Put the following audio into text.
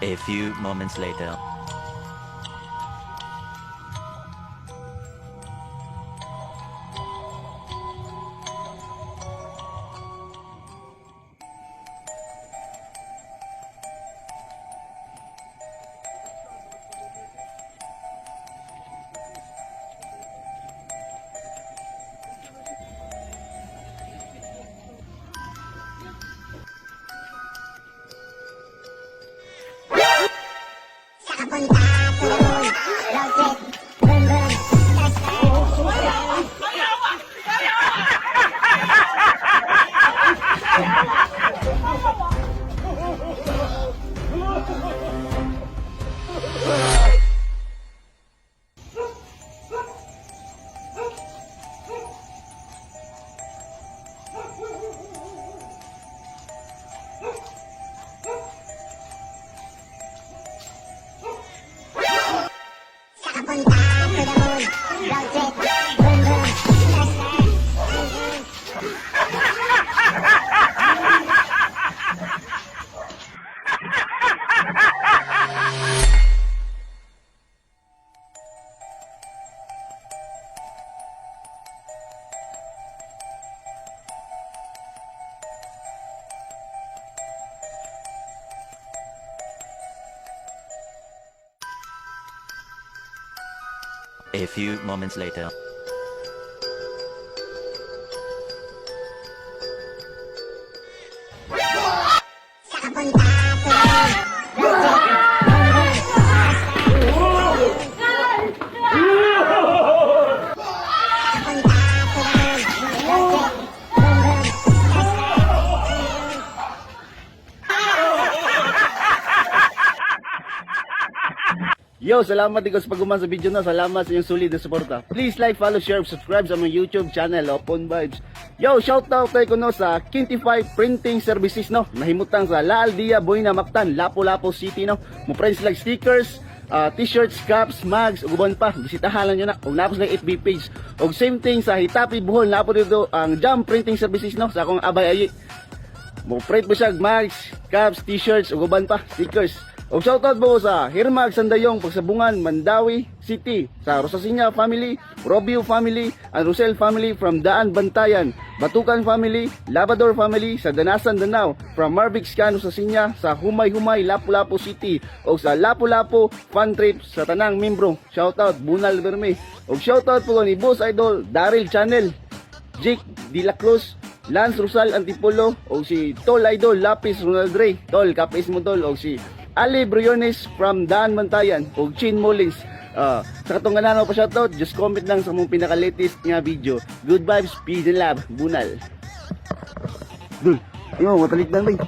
A few moments later. A few moments later. Yo, salamat sa pagguman sa video na. Salamat sa inyong solid na suporta. Please like, follow, share, subscribe sa among YouTube channel, Open Vibes. Yo, shoutout tayo ko no sa Kintify Printing Services no. Nahimutang sa La Aldea, Buena, Mactan, Lapu-Lapu City no. Mo friends like stickers, t-shirts, caps, mugs, ug uban pa. Bisitahan nyo na. Ug napos na FB page. Ug same thing sa Hitapi Bohol, napo dito ang Jam Printing Services no sa akong abay ayi. Mo print mo siya mugs, caps, t-shirts, ug uban pa, stickers. O shoutout po sa Hirmag Sandayong, Pagsabungan, Mandawi City, sa Rosasinya family, Robio family, and Rosel family from Daan Bantayan, Batukan family, Labrador family, sa Danasan Danao, from Marvic Scan, Rosasinya, sa Humay-Humay, Lapu-Lapu City, o sa Lapu-Lapu Fun Trip sa Tanang Membro. Shoutout Bunal Berme. O shoutout po ni Boss Idol, Daryl Channel, Jake De La Cruz, Lance Rosal Antipolo, o si Tol Idol, Lapis Ronald Ray, Tol, kapis mo Tol, o si Ali Briones from Daan Bantayan o Chin Mullins. Sa katunganan pa shoutout, just comment lang sa mong pinaka-latest nga video. Good vibes, peace and love, Bunal. Dul, matalik lang ba?